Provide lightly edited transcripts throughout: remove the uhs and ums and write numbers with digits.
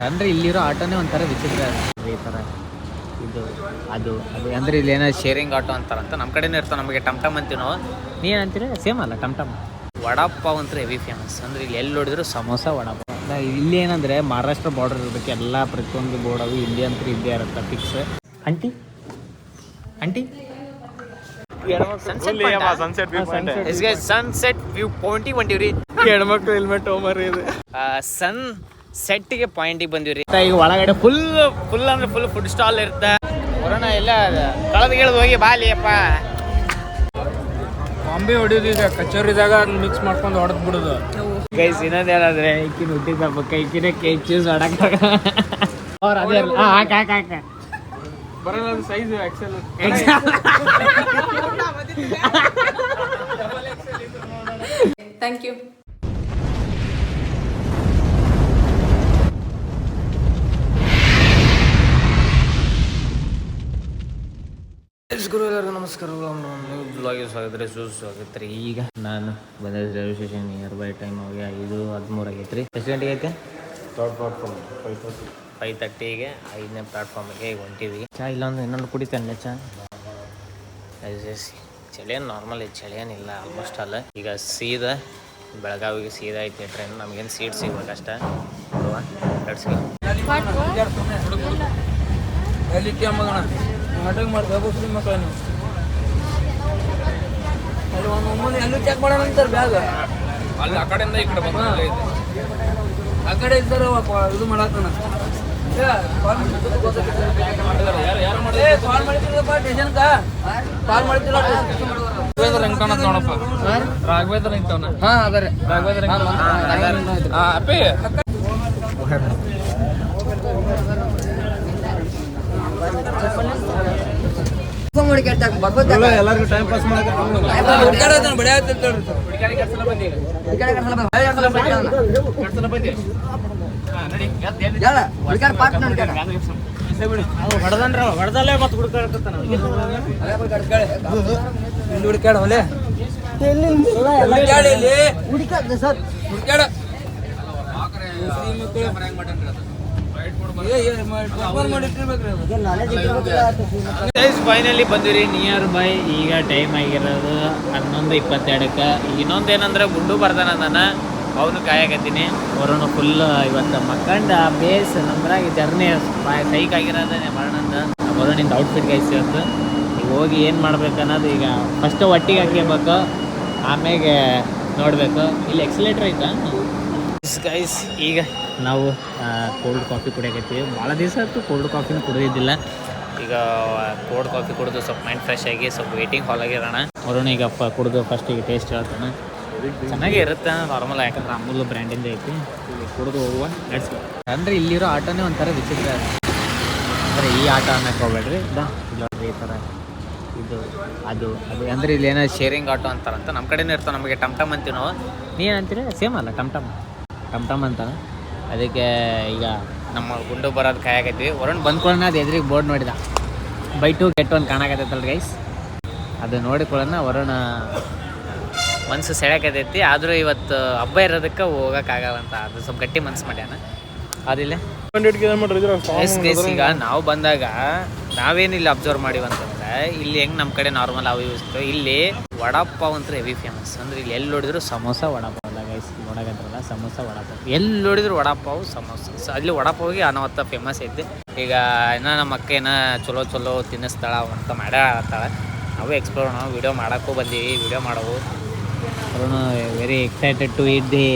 ಅಂದ್ರೆ ಇಲ್ಲಿರೋ ಆಟೋನೇ ಒಂಥರ ವಿಚಿತ್ರ ಈ ತರ ಇದು ಅದು ಅದು ಅಂದ್ರೆ ಇಲ್ಲಿ ಏನೋ ಶೇರಿಂಗ್ ಆಟೋ ಅಂತಾರಂತ. ನಮ್ಮ ಕಡೆನೇ ಇರ್ತಾವೆ. ನಮಗೆ ಟಮ್ ಟಮ್ ಅಂತೀವಿ ನಾವು. ನೀ ಏನಂತೀರಿ? ಸೇಮ್ ಅಲ್ಲ ಟಮ್ ಟಮ್. ವಡಾಪಾವ್ ಅಂತೂ ಹೆವಿ ಫೇಮಸ್. ಅಂದ್ರೆ ಇಲ್ಲಿ ಎಲ್ಲಿ ನೋಡಿದ್ರು ಸಮೋಸ ವಡಾಪಾವ್. ಇಲ್ಲಿ ಏನಂದ್ರೆ ಮಹಾರಾಷ್ಟ್ರ ಬಾರ್ಡರ್ ಇರಬೇಕು. ಎಲ್ಲ ಪ್ರತಿಯೊಂದು ಬೋರ್ಡ್ ಅವು ಇಲ್ಲಿ ಅಂತೂ ಇದ್ದೇ ಇರುತ್ತೆ fix. Aunty aunty sunset view point ಬಂದಿವ್ರಿ. ಹೆಣ್ಮಕ್ಳು ಹೆಲ್ಮೆಟ್ ತೊಗೊಂಬರ್ರಿ. ಇದು ಸನ್ ಸೆಟ್ಗೆ ಪಾಯಿಂಟಿಗೆ ಬಂದಿವ್ರಿ. ಈಗ ಒಳಗಡೆ ಫುಲ್ ಅಂದ್ರೆ ಫುಲ್ ಫುಡ್ ಸ್ಟಾಲ್ ಇರುತ್ತೆ. ಬರೋಣ ಎಲ್ಲ ಕಳೆದು ಹೋಗಿ ಬಾಲಿ ಅಪ್ಪ. ಬಾಂಬೆ ಹೊಡಿಯೋದು ಈಗ ಕಚೋರಿದಾಗ ಮಿಕ್ಸ್ ಮಾಡ್ಕೊಂಡು ಹೊಡೆದ್ ಬಿಡೋದು. ಗೈಸ್ ಇನ್ನೊಂದು ಹೇಳಂದ್ರೆ ಈಕಿನ ಹುಟ್ಟಿದ ಹಬ್ಬಕ್ಕೆ ಈಕಿನ ಕೇಕ್ ಚೂಸ್ ಮಾಡಕ್ ಹಾಕ ಬರಲ್ಲ ಸೈಜ್ ಎಕ್ಸೆಲ್. Thank you. ಗುರು ಎಲ್ಲರಿಗೂ ನಮಸ್ಕಾರಗಳು. ಬ್ಲಾಗಿಗೆ ಸ್ವಾಗತ ರೀ. ಈಗ ನಾನು ಬಂದಿದ್ದೆ railway station. Nearby time ಹೋಗಿ 5:13 ಆಗೈತೆ ರೀ. ಎಷ್ಟು ಗಂಟೆಗೆ ಐತೆ? 5:30ಗೆ 5ನೇ ಪ್ಲಾಟ್ಫಾರ್ಮಿಗೆ ಈಗ ಹೊಂಟಿವಿ. ಚಾ ಇಲ್ಲೊಂದು ಇನ್ನೊಂದು ಕುಡಿತಾನೆ ಚಾ. ಚಳಿ ಏನು ನಾರ್ಮಲ್ ಐತೆ, ಚಳಿ ಏನಿಲ್ಲ ಆಲ್ಮೋಸ್ಟ್ ಅಲ್ಲ. ಈಗ ಸೀದಾ ಬೆಳಗಾವಿಗೆ ಸೀದಾ ಐತೆ ಟ್ರೈನ್. ನಮಗೇನು ಸೀಟ್ ಸಿಗ್ಬೇಕಷ್ಟ. ಅಲ್ಲಿ ಚೆಕ್ ಮಾಡೋಣ ಅಂತಾರೆ ಬ್ಯಾಗ್. ಅಲ್ಲಿ ಆ ಕಡೆಯಿಂದ ಈ ಕಡೆ ಬಂದ ಆ ಕಡೆ ಇದ್ದಾರೆ ಇದು ಮಾಡತ್ತಾನ. ರಾಘವೇಂದ್ರ ನಿಂತವನ. ಹಾ ಅದೇ ರಾಘವೇಂದ್ರ. ಅಪ್ಪಿ ಎಲ್ಲರಿಗೂ ಟೈಮ್ ಪಾಸ್ ಹೊಡೆದಲ್ಲೇ ಮತ್ತೆ ಹುಡುಕಾಡ್ತಾನ. ಹುಡುಕಾಡ ಹೊಲೆ ಹುಡುಕಾಡ ಫೈನಲಿ ಬಂದಿರಿ ನಿಯರ್ ಬೈ. ಈಗ ಟೈಮ್ ಆಗಿರೋದು 11:22. ಇನ್ನೊಂದೇನಂದ್ರೆ ಗುಂಡು ಬರ್ತಾನ ನಾನು, ಅವನು ಕಾಯಕತ್ತೀನಿ. ಅವರನ್ನು ಫುಲ್ ಇವತ್ತು ಮಕ್ಕಂಡ ಬೇಸ್ ನಮ್ದ್ರಾಗ ಜರ್ನಿ ಸೈಕ್ ಆಗಿರೋದೇ ಮಾಡೋಣಂತ. ಬರೋಣಿಂದ ಔಟ್ಫಿಟ್ ಗೈಸ್ ಇವತ್ತು. ಈಗ ಹೋಗಿ ಏನು ಮಾಡ್ಬೇಕು ಅನ್ನೋದು ಈಗ ಫಸ್ಟ್ ಒಟ್ಟಿಗೆ ಹಾಕ್ಯಬೇಕು, ಆಮೇಲೆ ನೋಡಬೇಕು. ಇಲ್ಲಿ ಎಕ್ಸಲೇಟ್ರ್ ಐತಾ ಗೈಸ್. ಈಗ ನಾವು ಕೋಲ್ಡ್ ಕಾಫಿ ಕುಡಿಯಕತ್ತೀವಿ. ಭಾಳ ದಿವಸ ಆಯ್ತು ಕೋಲ್ಡ್ ಕಾಫಿನ ಕುಡಿದಿದ್ದಿಲ್ಲ. ಈಗ ಕೋಲ್ಡ್ ಕಾಫಿ ಕುಡಿದು ಸ್ವಲ್ಪ ಮೈಂಡ್ ಫ್ರೆಶ್ ಆಗಿ ಸ್ವಲ್ಪ ವೇಟಿಂಗ್ ಹಾಲ್ ಆಗಿರೋಣ. ಬರೋಣ ಈಗ ಕುಡಿದು ಫಸ್ಟಿಗೆ ಟೇಸ್ಟ್ ಹೇಳ್ತಾನೆ. ಚೆನ್ನಾಗೇ ಇರುತ್ತೆ ನಾರ್ಮಲ್, ಯಾಕಂದ್ರೆ ಅಮೂಲ್ ಬ್ರ್ಯಾಂಡಿಂದ ಐತಿ. ಇಲ್ಲಿ ಕುಡಿದು ಹೋಗುವ ನಡೆಸ್ಕೊ. ಅಂದರೆ ಇಲ್ಲಿರೋ ಆಟೋನೇ ಒಂಥರ ವಿಚಿತ್ರ. ಅಂದರೆ ಈ ಆಟ ಅನ್ನಕ್ಕೆ ಹೋಗ್ಬೇಡ್ರಿ. ಈ ಥರ ಇದು ಅದು ಅದು ಅಂದರೆ ಇಲ್ಲಿ ಏನೋ ಶೇರಿಂಗ್ ಆಟೋ ಅಂತಾರಂತ. ನಮ್ಮ ಕಡೆನೇ ಇರ್ತಾವೆ. ನಮಗೆ ಟಮ್ ಟಮ್ ಅಂತೀವಿ ನಾವು. ನೀ ಏನಂತೀರಿ? ಸೇಮ್ ಅಲ್ಲ ಟಮ್ ಟಮ್ ಅಂತಾನೆ. ಅದಕ್ಕೆ ಈಗ ನಮ್ಮ ಗುಂಡು ಬರೋದು ಕಾಯಕತ್ತೀವಿ. ವರುಣ್ ಬಂದ್ಕೊಳ್ಳೋಣ. ಅದು ಎದುರಿಗೆ ಬೋರ್ಡ್ ನೋಡಿದ ಬೈ 2 get 1 ಕಾಣಕತ್ತೈತಲ್ಲ ಗೈಸ್. ಅದು ನೋಡಿಕೊಳ್ಳೋಣ. ವರುಣ ಮನಸ್ಸು ಸೆಳೆಕತೈತಿ. ಆದರೂ ಇವತ್ತು ಹಬ್ಬ ಇರೋದಕ್ಕೆ ಹೋಗೋಕ್ಕಾಗಲ್ಲ ಅಂತ ಅದು ಸ್ವಲ್ಪ ಗಟ್ಟಿ ಮನ್ಸು ಮಾಡ್ಯಾನ. ಅದಿಲ್ಲ ಈಗ ನಾವು ಬಂದಾಗ ನಾವೇನಿಲ್ಲ ಅಬ್ಸರ್ವ್ ಮಾಡಿವಂತಂದ್ರೆ ಇಲ್ಲಿ ಹೆಂಗೆ ನಮ್ಮ ಕಡೆ ನಾರ್ಮಲ್ ಅವು ಇಷ್ಟು ಇಲ್ಲಿ ವಡಾಪಾವ್ ಅಂತೂ ಹೆವಿ ಫೇಮಸ್. ಅಂದ್ರೆ ಇಲ್ಲಿ ಎಲ್ಲಿ ನೋಡಿದ್ರು ಸಮೋಸ ವಡಾಪಾವ್ ಅಲ್ಲ ಗೈಸ್. ನೋಡಕಂತಾರಲ್ಲ ಸಮೋಸ ವಡಾಪಾವ್, ಎಲ್ಲಿ ನೋಡಿದ್ರು ವಡಾಪಾವ್ ಸಮೋಸ. ಅಲ್ಲಿ ವಡಾಪಾವಿಗೆ ಅನವತ್ತ ಫೇಮಸ್ ಐತಿ. ಈಗ ಏನೋ ನಮ್ಮ ಅಕ್ಕ ಏನೋ ಚಲೋ ತಿನ್ನಿಸ್ತಾಳ ಅಂತ ಮಾಡ್ಯಾಳತ್ತಾಳೆ. ನಾವು ಎಕ್ಸ್ಪ್ಲೋರ್ ನಾವು ವೀಡಿಯೋ ಮಾಡೋಕ್ಕೂ ಬಂದೀವಿ. ವೀಡಿಯೋ ಮಾಡೋವು ಅವನು very excited to eat the.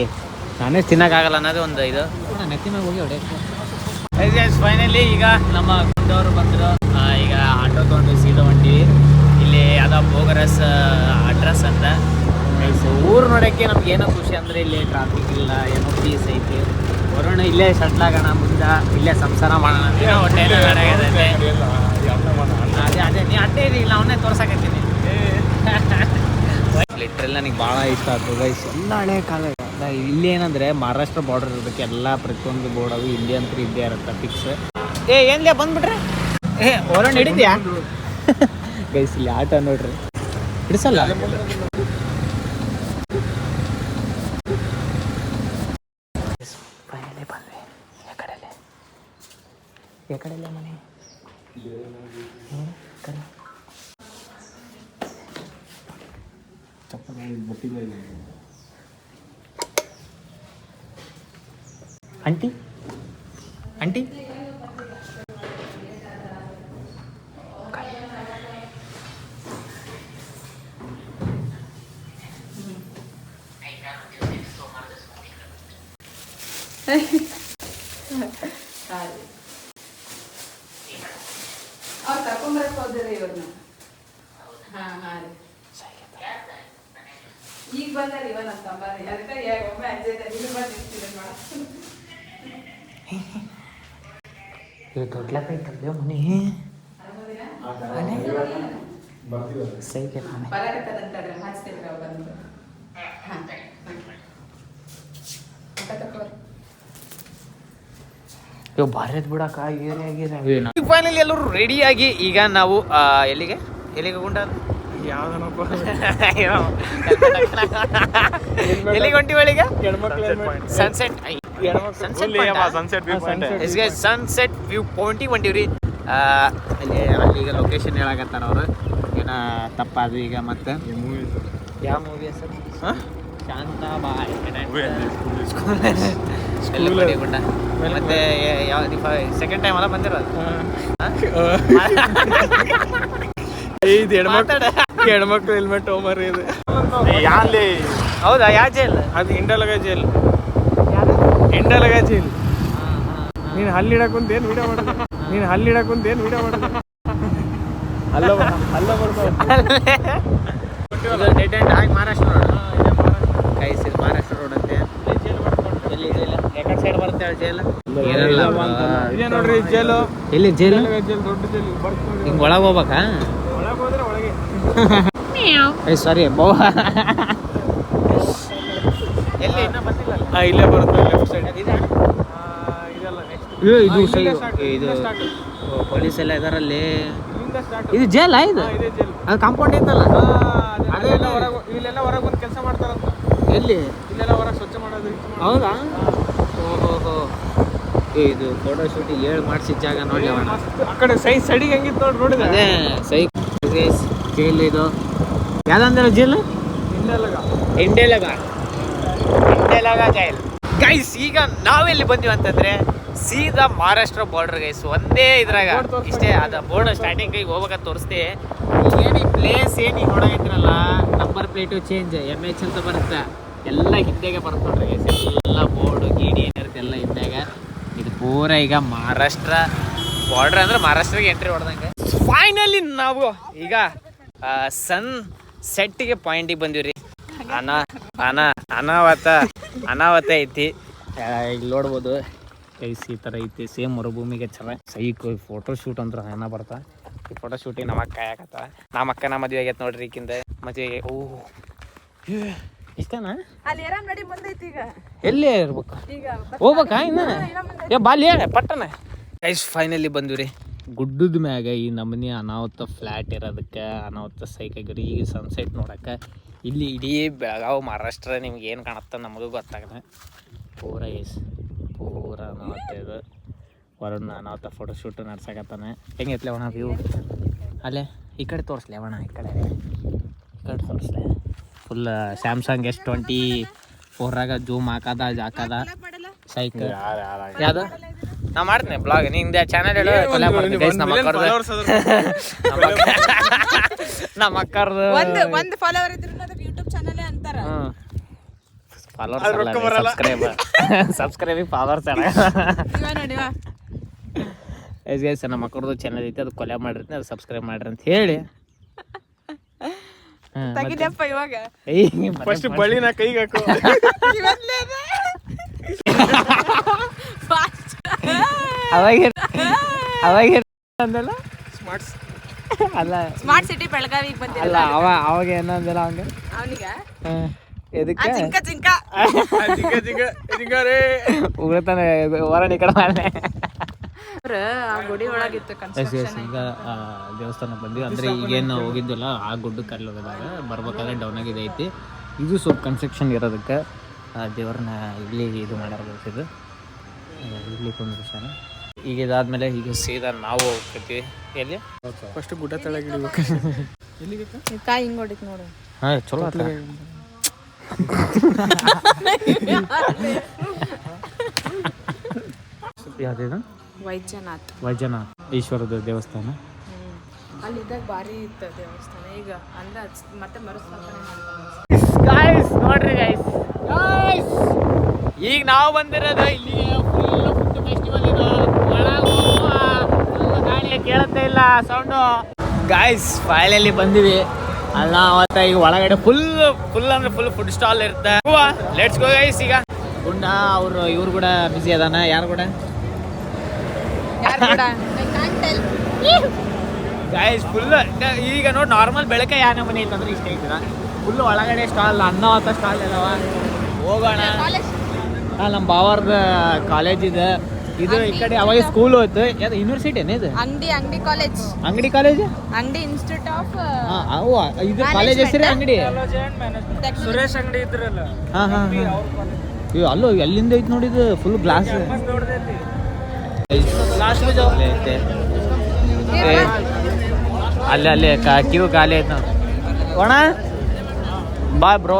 ನಾನೇ ತಿನ್ನೋಕ್ಕಾಗಲ್ಲ ಅನ್ನೋದು ಒಂದು ಇದು. ನಾನು ಎತ್ತಿನಾಗ ಹೋಗಿ ಹೊಡೆಯ ಫೈನಲಿ ಈಗ ನಮ್ಮ ಗುಂಡವರು ಬಂದರು. ಈಗ ಆಟೋ ತೊಗೊಂಡು ಸೀದಾ ಹೊಂಟಿವಿ. ಇಲ್ಲಿ ಯಾವುದೋ ಬೋಗರಸ್ ಅಡ್ರೆಸ್ ಅಂತ. ಊರು ನೋಡೋಕ್ಕೆ ನಮ್ಗೆ ಏನೋ ಖುಷಿ ಅಂದರೆ ಇಲ್ಲಿ ಟ್ರಾಫಿಕ್ ಇಲ್ಲ, ಏನೋ ಪೀಸ್ ಐತಿ. ಬರೋಣ ಇಲ್ಲೇ ಸೆಟ್ಲ್ ಆಗೋಣ, ಮುಂದೆ ಇಲ್ಲೇ ಸಂಸಾರ ಮಾಡೋಣ. ಹೊಟ್ಟೆ ಅದೇ ನೀ ಅಡ್ಡೇ ಇಲ್ಲ ಅವನ್ನೇ ತೋರ್ಸಕತ್ತೀನಿ. ಲಿಟ್ರಲ್ ನನಗೆ ಭಾಳ ಇಷ್ಟ ಆಯ್ತು ಗೈಸ್. ಎಲ್ಲ ಹಳೆ ಕಾಲ. ಇಲ್ಲಿ ಏನಂದರೆ ಮಹಾರಾಷ್ಟ್ರ ಬಾರ್ಡರ್ ಇರಬೇಕು. ಎಲ್ಲ ಪ್ರತಿಯೊಂದು ಬೋರ್ಡ್ ಅವು ಇಲ್ಲಿ ಅಂತೂ ಇದ್ದೇ ಇರುತ್ತೆ ಫಿಕ್ಸ್. ಏನ್ಲೇ ಬಂದ್ಬಿಟ್ರೆ ಹೊರಗೆ ಹಿಡಿದ್ಯಾ ಗೈಸ್? ಇಲ್ಲಿ ಆಟ ನೋಡ್ರಿ. ಹಿಡಿಸಲ್ಲ ಫೈನಲಿ ಬಂದ್ವಿ ಈ ಕಡೆಯಲ್ಲೇ ಮನೆ ಕಡೆ ಆಂಟಿ ಆಂಟಿ ಅವ್ರು ಕರ್ಕೊಂಬರಕ್ಕೆ ಹೋದ್ರಿ ಇವ್ರನ್ನ. ಹಾಂ ಹಾಂ ರೀ ಈಗ ಬಂದಾರ ಇವ ನಮ್ಮ ತಮ್ಮರಿ ಅದಕ್ಕೆ ಒಮ್ಮೆ ಅಜ್ಜೆ ನೀನು ಬಂದು ನಿಂತಿದ್ದೆ ದೊಡ್ಡಲೈತಲ್ಲ ಮನೆ ಸೈಕೆ ಮನೆ ಬರಕತ್ತದಂತಡ್ರಿ ಹಾಚ್ತೇವ್ರಿ ಅವ್ ಬಂದು ಹಾಂ ಇವ್ ಭಾರತ್ ಬಿಡಕ ಫೈನಲಿ ಎಲ್ಲರೂ ರೆಡಿಯಾಗಿ ಈಗ ನಾವು ಎಲ್ಲಿಗೆ ಗುಂಡ ಎಲ್ಲಿಗೆ ಹೊಂಟಿವಳಿಗ ಸನ್ಸೆಟ್ ಸನ್ಸೆಟ್ ವ್ಯೂ ಪಾಯಿಂಟಿಗೆ ಹೊಂಟಿವ್ರಿ ಅಲ್ಲಿ ಈಗ ಲೊಕೇಶನ್ ಹೇಳಕತ್ತಾರ ಅವರು ಏನ ತಪ್ಪಾದು ಈಗ ಮತ್ತೆ ಯಾವ ಮೂವಿ ಸರ್ ಶಾಂತಾಬಾಯಿ ಗುಂಡ ಮತ್ತೆ ಸೆಕೆಂಡ್ ಟೈಮ್ ಅಲ್ಲ ಬಂದಿರೋದು ಹೆಣ್ಮಕ್ಳು ಹೆಲ್ಮೆಟ್ ಹೋಮರಿ ಇದು ಹೌದಾ ಯಾವ ಜೈಲ್ ಅದು ಇಂಡಲಗ ಜೈಲ್ ನೀನು ಹಲ್ಲಿಡಕ್ಕಂತ ಏನು ವಿಡಿಯೋ ಮಾಡೋದು ಅಲ್ಲ ಡೆಡ್ ಎಂಡ್ ಆಗಿ ಮಹಾರಾಷ್ಟ್ರ ರೋಡ್ ಕೈಸಿ ಮಹಾರಾಷ್ಟ್ರ ರೋಡ್ ಅಂತೆ ಎಲ್ಲಿ ಜೈಲ ಯಾಕಡೆ ಸೈಡ್ ಬರುತ್ತೆ ಜೈಲ ಇದೇ ನೋಡ್ರಿ ಜೈಲು ಎಲ್ಲಿ ಜೈಲು ದೊಡ್ಡ ಜೈಲು ಬರ್ತದೆ ಹಿಂಗೆ ಒಳಗೆ ಹೋಗ್ಬೇಕಾ ಒಳಗೆ ಹೋದ್ರೆ ಒಳಗೆ ಸಾರಿ ಎಲ್ಲಿ ಇನ್ನೂ ಬಂದಿಲ್ಲ ಇಲ್ಲೇ ಬರುತ್ತೆ ಲೆಫ್ಟ್ ಸೈಡ್ ಇದೆಲ್ಲ ಇದು ಇದು ಪೊಲೀಸ್ ಎಲ್ಲ ಇದರಲ್ಲಿ ಇದು ಜೈಲ ಇದು ಅದು ಕಾಂಪೌಂಡ್ ಐತಲ್ಲ ಅಲ್ಲೆಲ್ಲ ಹೊರಗೆ ಬಂದು ಕೆಲಸ ಮಾಡ್ತಾರಂತ ಎಲ್ಲಿ ಇಲ್ಲೆಲ್ಲ ಹೊರಗೆ ಸ್ವಚ್ಛ ಮಾಡೋದು ಹೌದಾ ಓಹೋ ಇದು ಫೋಟೋ ಶೂಟಿಂಗ್ ಹೇಳಿ ಮಾಡಿಸಿದ ಜಾಗ ನೋಡಿ ಅವನ ಆ ಕಡೆ ಸೈಡಿಗೆ ಹೆಂಗಿತ್ತು ನೋಡಿದ್ರೆ ಅದೇ ಜೈಲ್ ಇದು ಯಾವ್ದಂದ್ರೆ ಜೈಲು ಇಂಡೆಲಗ ಜೈಲ್ ಗೈಸ್ ಈಗ ನಾವೆಲ್ಲಿ ಬಂದಿವಿ ಅಂತಂದ್ರೆ ಸೀದಾ ಮಹಾರಾಷ್ಟ್ರ ಬಾರ್ಡರ್ ಗೈಸ್ ಒಂದೇ ಇದ್ರಾಗ ಇಷ್ಟೇ ಅದ ಬೋರ್ಡ್ ಸ್ಟಾರ್ಟಿಂಗ್ ಕೈಗೆ ಹೋಗ್ಬೇಕಂತ ತೋರಿಸ್ತೆ ಏನು ಈ ಪ್ಲೇಸ್ ಏನು ಈಗ ನೋಡಕತ್ತಿರಲ್ಲ ನಂಬರ್ ಪ್ಲೇಟು ಚೇಂಜ್ MH ಅಂತ ಬರುತ್ತೆ ಎಲ್ಲ ಹಿಂದೆಗೆ ಬರುತ್ತೆ ನೋಡ್ರಿ ಗೈಸ್ ಎಲ್ಲ ಬೋರ್ಡು ಗೀಡಿ ಏನಿರುತ್ತೆ ಎಲ್ಲ ಹಿಂದಾಗ ಇದು ಪೂರ ಈಗ ಮಹಾರಾಷ್ಟ್ರ ಬಾರ್ಡರ್ ಅಂದ್ರೆ ಮಹಾರಾಷ್ಟ್ರಗೆ ಎಂಟ್ರಿ ಹೊಡೆದಂಗೆ ಫೈನಲಿ ನಾವು ಈಗ ಸನ್ ಸೆಟ್ಗೆ ಪಾಯಿಂಟಿಗೆ ಬಂದಿವ್ರಿ ಅನಾವತ ಐತಿ ಇಲ್ಲಿ ನೋಡ್ಬೋದು ಕೈಸಿ ಈ ಥರ ಐತಿ ಸೇಮ್ ಮರುಭೂಮಿಗೆ ಚೆನ್ನಾಗಿ ಸೈಕ್ ಫೋಟೋ ಶೂಟ್ ಅಂದ್ರೆ ಏನ ಬರ್ತಾ ಈ ಫೋಟೋ ಶೂಟಿಗೆ ನಮ್ಮ ಅಕ್ಕ ಯಾಕತ್ತ ನಮ್ಮ ಅಕ್ಕನ ಮದುವೆ ಆಗೈತೆ ನೋಡ್ರಿ ಈಕಿಂದ ಮದುವೆಗೆ ಓ ಇಷ್ಟನಾ ಎಲ್ಲೇ ಇರ್ಬೇಕು ಹೋಗ್ಬೇಕಾ ಇನ್ನ ಬಾಲಿ ಪಟ್ಟಣ ಗೈಸ್ ಫೈನಲಿ ಬಂದಿವ್ರಿ ಗುಡ್ಡದ ಮ್ಯಾಗ ಈ ನಮೂನಿ ಅನಾಹುತ ಫ್ಲ್ಯಾಟ್ ಇರೋದಕ್ಕೆ ಅನಾಹುತ ಸೈಕಾಗಿರಿ ಈಗ ಸನ್ಸೆಟ್ ನೋಡಕ್ಕೆ ಇಲ್ಲಿ ಇಡೀ ಬೆಳಗಾವಿ ಮಹಾರಾಷ್ಟ್ರ ನಿಮ್ಗೆ ಏನು ಕಾಣುತ್ತೆ ನಮಗೂ ಗೊತ್ತಾಗದೆ ಪೂರ ಅನಾಹುತ ಇದು ವರುಣ ಅನಾಹುತ ಫೋಟೋ ಶೂಟು ನಡ್ಸಕತ್ತಾನೆ ಹೆಂಗೈತ್ಲೆ ಅವಣ ವ್ಯೂ ಅಲ್ಲೇ ಈ ಕಡೆ ತೋರಿಸ್ಲಿ ಅವಣ ಈ ಕಡೆ ತೋರಿಸ್ಲೆ ಫುಲ್ ಸ್ಯಾಮ್ಸಂಗ್ S24 ಜೂಮ್ ಹಾಕದ ಸೈಕಲ್ ಯಾವ್ದು ನಾ ಮಾಡ್ತೀನಿ ಬ್ಲಾಗ್ ನಿಂದ ಚಾನಲ್ ಹೇಳು ನಮ್ಮ ಅಕ್ಕರ್ದು ಒಂದು ಫಾಲೋವರ್ ಇದ್ರು ಯೂಟ್ಯೂಬ್ ಚಾನಲ್ ಅಂತಾರ ಸಬ್ಸ್ಕ್ರೈಬಿಂಗ್ ಫಾಲೋವರ್ಸ್ ಗೈಸ್ ನಮ್ಮ ಅಕ್ಕರ್ದು ಚಾನಲ್ ಐತಿ ಅದು ಕೊಲೆ ಮಾಡಿರ್ತೀನಿ ಅದು ಸಬ್ಸ್ಕ್ರೈಬ್ ಮಾಡ್ರಿ ಅಂತ ಹೇಳಿ ತಗಿದಪ್ಪ ಇವಾಗ ಫಸ್ಟ್ ಬಳಿನ ಕೈಗೆ ಹಾಕು ಅವಾಗ ಅಂದಲ್ಲ ಅಲ್ಲ ಸ್ಮಾರ್ಟ್ ಸಿಟಿ ಬೆಳಗಾವಿಗೆ ಬಂದಿಲ್ಲ ಅಲ್ಲ ಅವಾಗ ಏನಂದಿಲ್ಲ ಅವಂಗ ಅವನಿಗ ಎದಕ್ಕೆ ಜಿಂಕ ಜಿಂಗ ರೇ ಉಗ್ರತಾನೆ ಹೊರಡಿ ಕಡೆ ಮಾಡ್ದೆ ಆ ಗುಡಿ ಒಳಗಿತ್ತು ಈಗ ದೇವಸ್ಥಾನಕ್ಕೆ ಬಂದ್ವಿ. ಅಂದರೆ ಈಗೇನು ಹೋಗಿದ್ವಲ್ಲ ಆ ಗುಡ್ಡಕ್ಕೆ ಅಲ್ಲಿ ಹೋಗಿದಾಗ ಬರ್ಬೇಕಾದ್ರೆ ಡೌನ್ ಆಗಿದೆ ಐತಿ. ಇದು ಸ್ವಲ್ಪ ಕನ್ಸ್ಟ್ರಕ್ಷನ್ ಇರೋದಕ್ಕೆ ದೇವ್ರನ್ನ ಇಲ್ಲಿ ಇದು ಮಾಡ್ಯಾರ ಗೊತ್ತಿದ್ದು ಇಲ್ಲಿ ಕುಂದ್ರಸಾನ. ಈಗ ಇದಾದ್ಮೇಲೆ ಈಗ ಸೀದಾ ನಾವು ಹೋಗ್ತೀವಿ. ಎಲ್ಲಿ ಫಸ್ಟ್ ಗುಡ್ಡ ತಳಗಿಳಿ ಎಲ್ಲಿಗೆ ಕಾಯಿ ಹಿಂಗ್ ಹೊಡಿತ್ ನೋಡು. ಹಾಂ ಚಲೋ ಆತ. ಯಾವ್ದು ವೈದ್ಯನಾಥ್ ಈಶ್ವರದ ದೇವಸ್ಥಾನ. ಅಲ್ಲಿದ್ದಾಗ ಭಾರಿ ಇತ್ತು ದೇವಸ್ಥಾನ. ಈಗ ಅಂದ್ರೆ ಮತ್ತೆ ಮರುಸ್ಥಾಪನೆ ಗಾಯ್ಸ್ ನೋಡ್ರಿ ಗಾಯ್ಸ್, ಈಗ ನಾವು ಬಂದಿರೋದು ಇಲ್ಲಿಗೆ ಫುಲ್ ಫುಡ್ ಫೆಸ್ಟಿವಲ್. ಇದು ಒಳಗೆ ಗಾಳಿ ಕೇಳುತ್ತೆ ಇಲ್ಲ ಸೌಂಡು. ಗಾಯ್ಸ್ ಫೈನಲಿ ಬಂದಿವಿ ಅಲ್ಲ. ಅವತ್ತ ಈಗ ಒಳಗಡೆ ಫುಲ್ ಅಂದ್ರೆ ಫುಲ್ ಫುಡ್ ಸ್ಟಾಲ್ ಇರುತ್ತೆ. Let's go guys. ಈಗ ಗುಂಡ ಅವರು ಇವ್ರು ಕೂಡ ಬಿಸಿ ಅದಾನ. ಯಾರು ಕೂಡ ಗಾಯ್ಸ್ ಫುಲ್ ಈಗ ನೋಡಿ ನಾರ್ಮಲ್ ಬೆಳಗ್ಗೆ ಯಾರ ಮನೆ ಇತ್ತಂದ್ರೆ ಇಷ್ಟ ಐತಿರ ಫುಲ್ ಒಳಗಡೆ ಸ್ಟಾಲ್ ಅನ್ನವತ್ತ ಸ್ಟಾಲ್ ಇದಾವ. ಹೋಗೋಣ. ನಮ್ಮ ಬಾವರ್ದ ಕಾಲೇಜ್ ಇದೆ ಇದು. ಈ ಕಡೆ ಅವಾಗ ಸ್ಕೂಲ್ ಹೋಯ್ತು. ಯಾವ್ದು ಯೂನಿವರ್ಸಿಟಿ ಏನೇ ಇದು? ಅಂಗಡಿ ಕಾಲೇಜ್. ಅಂಗಡಿ ಕಾಲೇಜ್, ಅಂಗಡಿ ಇನ್ಸ್ಟಿಟ್ಯೂಟ್ ಆಫ್ ಇದು ಕಾಲೇಜ್ ಹೆಸರೇ ಅಂಗಡಿ. ಸುರೇಶ್ ಅಂಗಡಿ ಇದ್ರಲ್ಲ. ಹಾ ಹಾ ಇವ್ ಅಲ್ಲೋ ಎಲ್ಲಿಂದ ಐತಿ ನೋಡಿದು ಫುಲ್ ಗ್ಲಾಸ್. ಅಲ್ಲೇ ಕ್ಯೂ ಖಾಲಿ ಐತೆ ನಾವು. ಕೋಣ ಬಾ ಬ್ರೋ,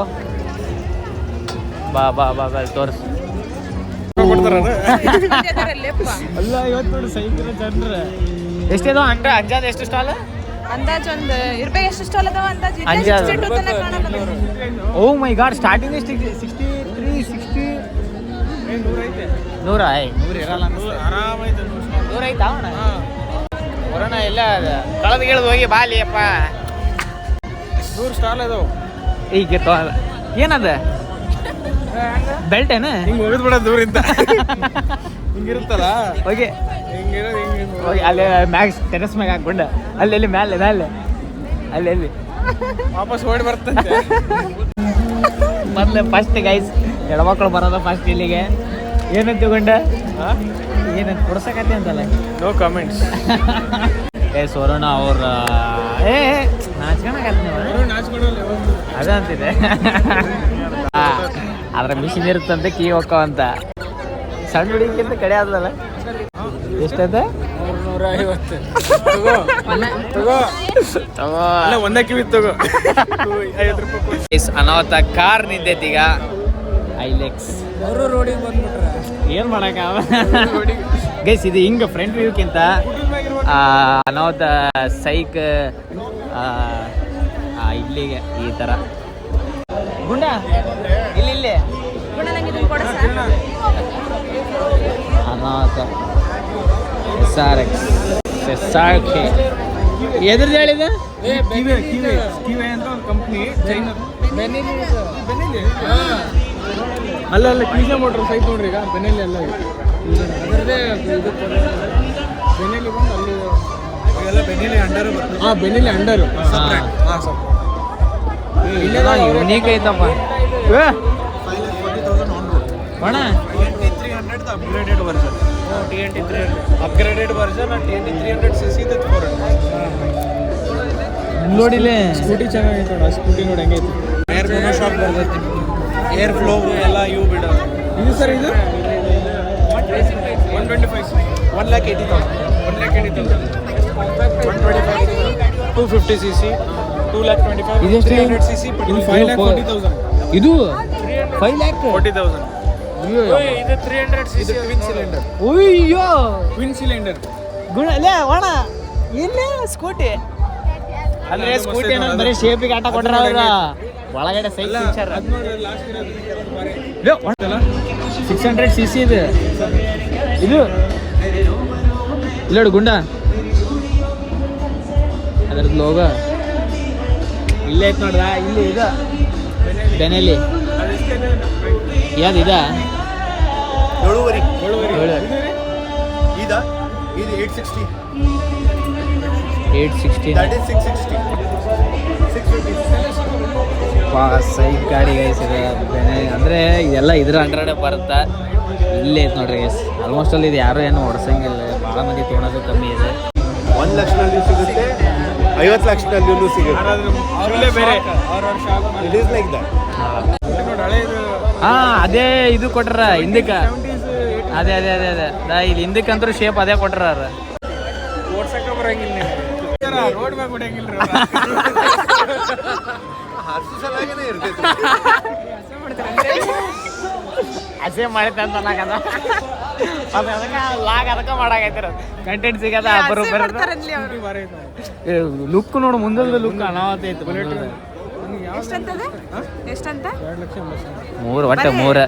ಬಾ ಬಾ ಬಾ ಬಾ ತೋರ್ಸ್. ಅಲ್ಲ ಇವತ್ತು ನೋಡಿ ಸೈಕಲ್ ಜನರ ಎಷ್ಟಿದಾವ ಅಂಗ ಅಂಜಾದ ಎಷ್ಟು ಸ್ಟಾಲ್? ಅಂದಾಜ್ ಒಂದು ಇರ್ಬೇಕು. ಎಷ್ಟು ಸ್ಟಾಲ್ ಅದಾವ ಅಂದಾಜ್? ಓ ಮೈ ಗಾಡ್, ಸ್ಟಾರ್ಟಿಂಗ್ ಎಷ್ಟು? 63 60 100 ಇರಲ್ಲ. ಆರಾಮೈತೆ 100 ಐತಾ ಅವಣ? ಬರೋಣ ಎಲ್ಲ ಕಳೆದು ಗಿಳದು ಹೋಗಿ ಬಾಲಿ ಅಪ್ಪ. 100 ಸ್ಟಾಲ್ ಅದಾವ. ಈಗ ಏನದ ಬೆಲ್ಟ್ ಏನ? ಹಿಂಗೆ ಹೋಗಿದ್ ಬಿಡ ದೂರಿಂದ ಹಿಂಗಿರುತ್ತಲ್ಲ ಹೋಗಿ ಹೋಗಿ ಅಲ್ಲಿ ಮ್ಯಾಕ್ಸ್ ಟೆರೆಸ್ ಮ್ಯಾಗ ಹಾಕೊಂಡು ಅಲ್ಲಿ ಮ್ಯಾಲೆ ಅಲ್ಲಿ ವಾಪಸ್ ಓಡಿ ಬರ್ತಂತೆ. ಮೊದ್ಲು ಫಸ್ಟ್ ಗೈಸ್ ಹೆಣ್ಮಕ್ಳು ಬರೋದು ಫಸ್ಟ್ ಇಲ್ಲಿಗೆ. ಏನಂತ ತಗೊಂಡ ಏನಂತ ಕೊಡ್ಸಕತ್ತೆ ಅಂತಲ್ಲ. No comments. ಸೋರೋಣ ಅವ್ರ ನಾಚ್ಕೊಳಕತ್ತ ನೀವು ಅದ ಅಂತಿದೆ. ಅದ್ರ ಮಿಷಿನ್ ಇರುತ್ತಂತೆ ಕೀ ಹೋಕ್ಕವಂತ. ಸಣ್ಣ ಹುಡುಗಿಂತ ಕಡೆ ಆದಲ್ಲ. ಎಷ್ಟದ? 350 ತಗೋ ಅಲ್ಲ ಒಂದೇ ಕಿವಿ ತಗೋ. 50 ರೂಪಾಯಿ. ಅನಾವತ್ತ ಕಾರ್ ನಿಂತೈತಿ ಈಗ. ಐಲೆಕ್ಸ್ ಅವರು ರೋಡಿಗೆ ಬಂದ್ಬಿಟ್ರ ಏನ್ ಮಾಡಕ ಗೈಸ್. ಇದು ಹಿಂಗ ಫ್ರಂಟ್ ವ್ಯೂಕ್ಕಿಂತ ಅನಾವತ್ತ ಸೈಕ್ ಇಲ್ಲಿಗೆ ಈ ತರ ಗುಂಡ ಇಲ್ಲಿ ಅನಾಥ SRK ಎದ್ರದ್ದು ಹೇಳಿದೆ? ಕಿವೆ ಅಂತ ಒಂದು ಕಂಪ್ನಿ ಚೈನಾ ಅಲ್ಲ ಕೀಜೆ ಮೋಟ್ರ್ ಸೈಟ್ ನೋಡ್ರಿ. ಈಗ ಬೆನೆಲ್ಲಿ ಅಲ್ಲ ಅದರದೇ ಇದು ಬೆನೆಲ್ಲಿ ಬಂದು ಅಲ್ಲಿ ಎಲ್ಲ ಬೆನೆಲ್ಲಿ ಅಂಡರ್ ಬರ್ತದೆ. ಹಾಂ ಬೆನೆಲ್ಲಿ ಅಂಡರು ಯುನೀಕ್ ಐತಪ್ಪ. ಅಣ್ಣ upgraded version. TNT 300 upgraded version and TNT 300cc ಇದೆ 400. ನೋಡಿಲೆ ಸ್ಕೂಟಿ ಚೆನ್ನಾಗೈತೆ ನೋಡಿ. ಸ್ಕೂಟಿ ನೋಡಿ ಹೆಂಗೈತೆ. ಏರ್ ಮೊನೋ ಶಾಕ್ ಬರ್ತೈತಿ. ಏರ್ ಫ್ಲೋ ಎಲ್ಲ ಇವು ಬಿಡ. ಇದು ಸರ್ ಇದು 125 1,80,000 250cc 2,25,000 ಇದು 300cc 5,40,000. ಇದು 5,40,000. ಇದು 300cc ಟ್ವಿನ್ ಸಿಲಿಂಡರ್. ಅಯ್ಯೋ ಟ್ವಿನ್ ಸಿಲಿಂಡರ್ ಗುಣಲೇ ಒಣ ಇಲ್ಲೇ ಸ್ಕೂಟಿ ಅಂದ್ರೆ ಸ್ಕೂಟಿ ಏನೋ ಬರೀ ಶೇಪಿಗೆ ಆಟ ಕೊಟ್ರ ಅವ್ರ ಒಳಗಡೆ ಸೈಜ್ ಫೀಚರ್. 600cc ಇದು ಇದು ಇಲ್ಲ ನೋಡಿ ಗುಂಡ ಅದ್ರದ್ದು ಲೋಗ ಇಲ್ಲೇ ಐತೆ ನೋಡ್ರ. ಇಲ್ಲಿ ಇದು ಬೆನೆಲಿ ಯಾವ್ದು ಇದ? 7.5 ಇದು 860 860 that is 660 650 ಸೈಕ್ ಗಾಡಿ ಗೈಸ್ ಇದೆ. ಅಂದರೆ ಇದೆಲ್ಲ ಇದ್ರ ಅಂಡ್ರಡೆ ಬರುತ್ತೆ. ಇಲ್ಲೇ ಐತೆ ನೋಡ್ರಿ ಗೈಸ್. ಆಲ್ಮೋಸ್ಟ್ ಅಲ್ಲಿ ಇದು ಯಾರು ಏನು ಓಡಿಸಂಗಿಲ್ಲ. ಭಾಳ ಮಂದಿ ತೊಗೊಳೋದು ಕಮ್ಮಿ ಇದೆ. 1 ಲಕ್ಷದಲ್ಲಿ ಸಿಗುತ್ತೆ, 50 ಲಕ್ಷದಲ್ಲೂ ಸಿಗುತ್ತೆ. ಅವ್ರಲ್ಲೇ ಬೇರೆ ಅವ್ರವ್ರ shop it is like that. ನೋಡಿ ಹಳೇದು ಹಾಂ ಅದೇ ಇದು ಕೊಟ್ರ ಹಿಂದಕ್ಕೆ. ಅದೇ ಅದೇ ಅದೇ ಅದೇ ಇಲ್ಲಿ ಹಿಂದಕ್ಕಂತೂ ಶೇಪ್ ಅದೇ ಕೊಟ್ರ. ಓಡ್ಸಕ್ಕೆ ಬರಂಗಿಲ್ಲ ರೋಡ್ ಮ್ಯಾಗ ಹೊಡೆಯಂಗಿಲ್ಲ. ಹರ್ಷಿಸಲಾಗೇನೆ ಇರ್ತೈತೆ. ಹಸೆ ಮಾಡಿತೆ ಅಂತ ಅನ್ನಕದ ಅದಕ್ಕೆ ಲಾಗ್ ಅದಕ್ಕೆ ಮಾಡಾಕೈತಿರ ಕಂಟೆಂಟ್ ಸಿಗದ ಅಪರೂಪ ಲುಕ್ ನೋಡು ಮುಂದಲ್ದ ಲುಕ್ ಅನಾವತ್ತೈತೆ. ಎಷ್ಟಂತ 3 ಒಟ್ಟು 3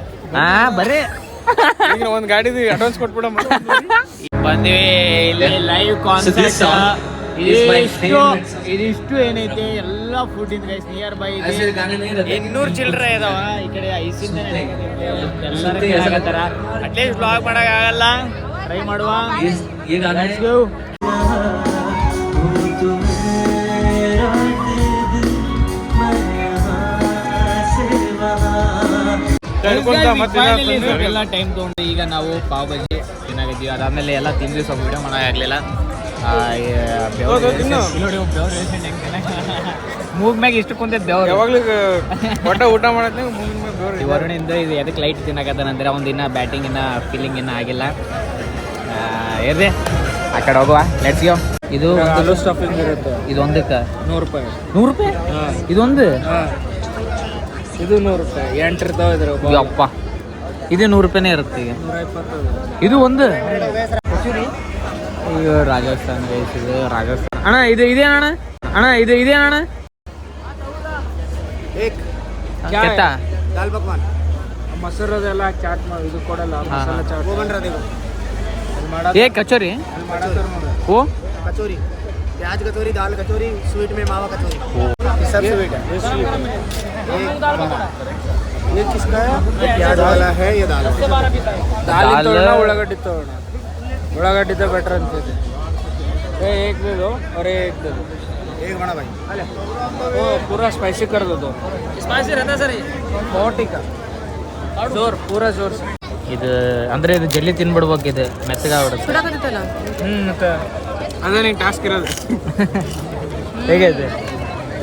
ಬರ್ರಿ ಈಗ ಒಂದು ಗಾಡಿದು ಅಡ್ವಾನ್ಸ್ ಕೊಟ್ಬಿಡಮ್ಮ. ಬಂದಿವಿ ಇಲ್ಲಿ ಲೈವ್ ಕಾನ್ಸರ್ಟ್. ಇದಿಷ್ಟು ಏನೈತೆ ಎಲ್ಲ food in guys near by 200 ಚಿಲ್ಲರೆ ಇದಾವ. ಈ ಕಡೆ ಐಸಿಂದ ಎಲ್ಲರೂ ಅಟ್ಲೀಸ್ಟ್ ಬ್ಲಾಗ್ ಮಾಡಕ್ ಆಗಲ್ಲ, ಟ್ರೈ ಮಾಡುವ. ಎಲ್ಲ ಟೈಮ್ ತೊಗೊಂಡು ಈಗ ನಾವು ಪಾವ್ ಬಜ್ಜಿ ತಿನ್ನಾಗಿದ್ದೀವಿ. ಅದಾದ್ಮೇಲೆ ಎಲ್ಲ ತಿಂದ್ವಿ, ಸ್ವಲ್ಪ ವಿಡಿಯೋ ಮಾಡೋಕ್ಕಾಗಲಿಲ್ಲ. ಮೂಗ್ ಮ್ಯಾಗ ಇಷ್ಟು ಕುಂತೈತೆ ಬೆವ್ರು. ಯಾವಾಗ್ಲೂ ಒಟ್ಟ ಊಟ ಮಾಡತ್ತೆ ವರುಣಿಂದ ಇದು ಎದಕ್ಕೆ ಲೈಟ್ ತಿನ್ನಕತ್ತಾನಂದ್ರೆ ಅವ್ನು ಇನ್ನ ಬ್ಯಾಟಿಂಗ್ ಇನ್ನ ಫೀಲಿಂಗ್ ಇನ್ನ ಆಗಿಲ್ಲ. ಇರ್ರಿ ಆ ಕಡೆ ಹೋಗುವ, ಲೆಟ್ಸ್ ಗೋ. ಇದು ಆಲೂ ಸ್ಟಫಿಂಗ್ ಇರುತ್ತೆ. ಇದೊಂದಕ್ಕೆ 100 ರೂಪಾಯಿ. 100 ರೂಪಾಯಿ ಇದೊಂದು. ಇದು 100 ರೂಪಾಯಿ 8 ಇರ್ತಾವೆ ಇದ್ರ. ಅಪ್ಪ ಇದು 100 ರೂಪಾಯಿನೇ ಇರುತ್ತೆ ಈಗ. 120 ಇದು ಒಂದು ರಾಜಸ್ಥಾನ್ ರೈಸ್. ಇದು ರಾಜಸ್ಥಾನ್ ಅಣ್ಣ. ಇದು ಇದೇ ಅಣ್ಣ. ಅಣ್ಣ ಇದು ಇದೇ ಅಣ್ಣ. ಕೆಟ್ಟ दाल पकवान ಮೊಸರದೆಲ್ಲ ಚಾಟ್ ಮಾಡಿ ಇದು ಕೊಡಲ್ಲ. ಮಸಾಲೆ ಚಾಟ್ वो बन रहा देखो. ಏ ಕಚೋರಿ ಓ कचौरी, प्याज कचौरी, दाल कचौरी, स्वीट में मावा कचौरी. सब स्वीट है. ये किसका है? प्याज वाला है या दाल? दाल उಳ್ಳಾಗಡ್ಡಿ ತಗೋಣ. ಉಳ್ಳಾಗಡ್ಡಿದ ಬೆಟರ್ ಅಂತಿದೆ. एक दे दो और एक दे दो. एक बड़ा भाई. वो पूरा स्पाइसी कर दो. ಸ್ಪೈಸಿ रहता सर बहुत टिका जोर पूरा जोर से. ಇದು ಅಂದ್ರೆ ಇದು ಜಲ್ದಿ ತಿನ್ಬಿಡ್ಬೇಕು. ಇದು ಮೆತ್ತಗಾಗ್ಬಿಡುತ್ತೆ. ಸುಡಾಕತ್ತಿತ್ತಲ್ಲ ಮತ್ತೆ ಅದೇ ನಿಂಗೆ ಟಾಸ್ಕ್ ಇರೋದು. ಹೇಗಿದೆ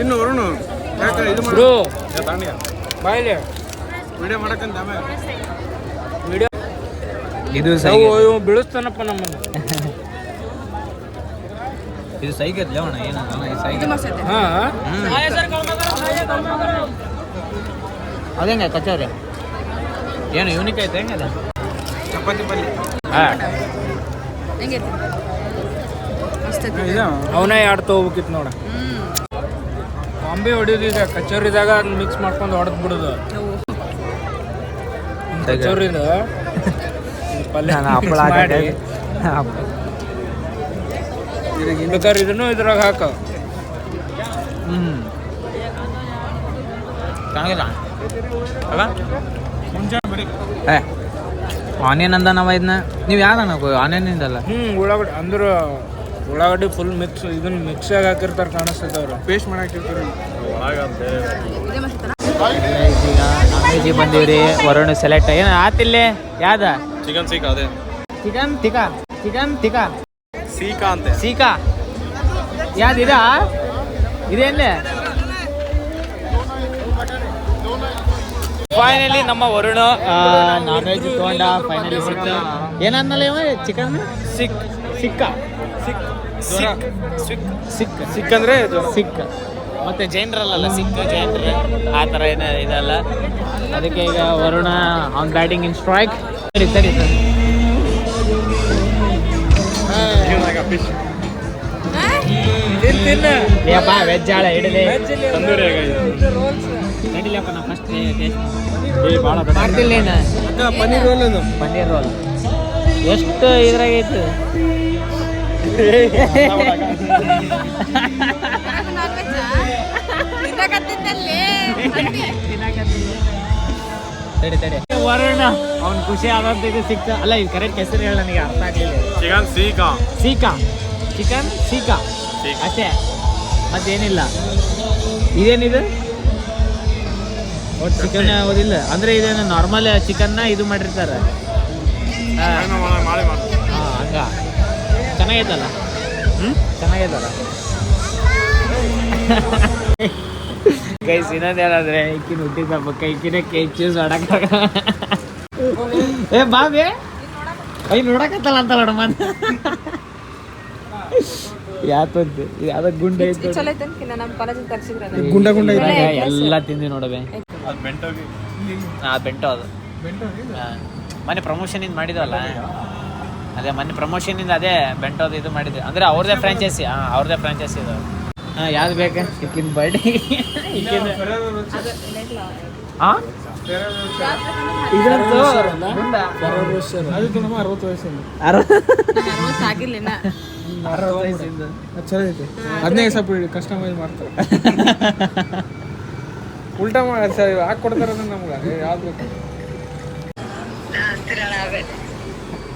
ಇನ್ನು ವರುಣು ಯಾಕೆ ಇದು ಬ್ರೋ ಬಾಯ್ಲೆ ವಿಡಿಯೋ ಮಾಡಕ್ಕಂತ ಆಮೇಲೆ ವಿಡಿಯೋ ಇದು ನಾವು ಬೀಳಿಸ್ತಾನಪ್ಪ ನಮ್ಮನ್ನು. ಇದು ಸೈಕಲ್ ಲೇವಣ ಏನಣ್ಣ ಈ ಸೈಕಲ್. ಹಾಂ ಅದೇಂಗ ಕಚೋರಿ ಏನು ಯೂನಿಕ್ ಐತೆ ಹೆಂಗೆ ಅದು? ಚಪಾತಿ ಪಲ್ಯ ಹೆಂಗೈತಿ ಮಸ್ತೈತಿ. ಅವನೇ ಎರಡು ತೊಗೋಬೇಕಿತ್ತು ನೋಡ. ಬಾಂಬೆ ಹೊಡಿಯೋದು ಈಗ ಕಚೋರಿದಾಗ ಅದನ್ನ ಮಿಕ್ಸ್ ಮಾಡ್ಕೊಂಡು ಹೊಡೆದ್ ಬಿಡೋದು. ಕಚೋರಿದ ಪಲ್ಯ ಹಪ್ಪಳ ಮಾಡಿ ಬೇಕಾದ್ರೆ ಇದನ್ನು ಇದ್ರಾಗ ಹಾಕ. ಚೆನ್ನಾಗಿಲ್ಲ ಅಲ್ಲ? ಮುಂಚೆ ಬರೀ ಆನಿಯನ್ ಅಂದ ನಾವು ಇದನ್ನ ನೀವು ಯಾವ್ದಣ್ಣ ಆನಿಯನ್ನಿಂದಲ್ಲ? ಉಳ್ಳಾಗಡ್ಡಿ ಅಂದ್ರೆ ಉಳ್ಳಾಗಡ್ಡಿ ಫುಲ್ ಮಿಕ್ಸ್ ಇದನ್ನ ಮಿಕ್ಸಾಗಿ ಹಾಕಿರ್ತಾರೆ ಕಾಣಿಸ್ತೈತೆ ಅವ್ರು. ಪೇಸ್ಟ್ ಮಾಡಿ ಹಾಕಿರ್ತಾರೆ. ಇದೇ ಮಸ್ತ್ ಈಗ ನಾನ್ ವೆಜ್ ಬಂದೀವ್ರಿ. ವರುಣ್ ಸೆಲೆಕ್ಟ್ ಏನು ಆತಿಲ್ಲೇ ಯಾವ್ದ? ಚಿಕನ್ ಸೀಕಾ. ಅದೇ ಚಿಕನ್ ತಿಕಾ. ಚಿಕನ್ ತಿಕಾ ಸೀಕಾ ಅಂತೆ. ಸೀಕಾ ಯಾವ್ದು ಇದಾ? ಇದೇನ್ಲೇ? ಫೈನಲಿ ನಮ್ಮ ವರುಣ ನಾನ್ ವೆಜ್ ತೊಗೊಂಡ. ಫೈನಲಿ ಸಿಕ್ತು. ಏನನ್ನಲ್ಲ ಇವ ಚಿಕನ್ ಸಿಕ್ಕ ಸಿಕ್ ಅಂದ್ರೆ ಸಿಕ್ ಮತ್ತೆ ಜೈನ್ರಲ್ಲ ಸಿಕ್ ಜೈನ್ರ ಆ ಥರ ಇದಲ್ಲ. ಅದಕ್ಕೆ ಈಗ Varuna on batting in strike. ಸರಿ ಅಪ್ಪ ವೆಜ್ ಆಳ ಇಡಲಿ ನಡಿಲಪ್ಪ. ನಾ ಫಸ್ಟ್ ಮಾಡ್ತಿಲ್ಲ ಏನು ಪನ್ನೀರ್ ರೋಲ್ ಅದು. ಪನ್ನೀರ್ ರೋಲ್ ಎಷ್ಟು ಇದ್ರಾಗ ಐತಿ? ತಡಿ ವರುಣ ಅವ್ನು ಖುಷಿ ಆದಂತ ಇದು ಸಿಕ್ತ ಅಲ್ಲ. ಇದು ಕರೆಕ್ಟ್ ಹೆಸರು ಹೇಳ, ನನಗೆ ಅರ್ಥ ಆಗಲಿಲ್ಲ. ಚಿಕನ್ ಸೀಕಾ. ಸೀಕಾ ಚಿಕನ್ ಸೀಕಾ ಅಷ್ಟೇ, ಮತ್ತೇನಿಲ್ಲ. ಇದೇನಿದು? ಒಟ್ಟು ಚಿಕನ್ ಯಾವುದಿಲ್ಲ ಅಂದ್ರೆ ಇದೇನು ನಾರ್ಮಲ್ ಚಿಕನ್ನ ಇದು ಮಾಡಿರ್ತಾರೆ. ಹಾಂ ಹಂಗ ಚೆನ್ನಾಗೈತಲ್ಲ ಚೆನ್ನಾಗೈತಲ್ಲ ಗೈಸ್ ಇನ್ನೊಂದೇನಾದ್ರೆ ಈಕಿನ ಹುಟ್ಟಿದ ಹಬ್ಬಕ್ಕೆ ಈಕಿನ ಕೇಕ್ ಚೂಸ್ ಮಾಡಕ್ಕ ಏ ಬಾಬೆ ಐ ನೋಡಕತ್ತಲ್ಲ ಅಂತ ನೋಡ ಮತ್ತೆ ಯಾತಂತೆ ಯಾವ್ದ ಗುಂಡ ಐತೆ ಚಲೋ ಐತೆ ನಮ್ಮ ಕಾಲೇಜಿಗೆ ತರಿಸಿದ್ರಲ್ಲ ಗುಂಡ ಗುಂಡ ಇದೆ ಎಲ್ಲ ತಿಂದಿ ನೋಡಬೆ ಬೆಂಟೋ ಅದು ಮೊನ್ನೆ ಪ್ರಮೋಷನ್ ಇಂದ ಮಾಡಿದ್ವಲ್ಲ ಅದೇ ಮೊನ್ನೆ ಪ್ರಮೋಷನ್ ಇಂದ ಅದೇ ಬೆಂಟೋದು ಇದು ಮಾಡಿದ್ವಿ ಅಂದ್ರೆ ಅವ್ರದೇ ಫ್ರಾಂಚೈಸಿ ಅವ್ರದೇ ಫ್ರಾಂಚೈಸಿ ಇದು ಯಾವ್ದು ಬೇಕಾ ಈಕಿನ ಬರ್ಡೇ ಇದಂತೂ ಅದು ತುಂಬ 60 ವಯಸ್ಸಿಂದ ಆಗಿಲ್ಲ ಚಲೋ ಐತೆ ಅದನ್ನೇ ಸ್ವಲ್ಪ ಕಸ್ಟಮೈಸ್ ಮಾಡ್ತಾರೆ ಉಲ್ಟಾ ಹಾಕಿ ಕೊಡ್ತಾರ ನಮ್ಗೆ ಯಾವ್ದು ಬೇಕು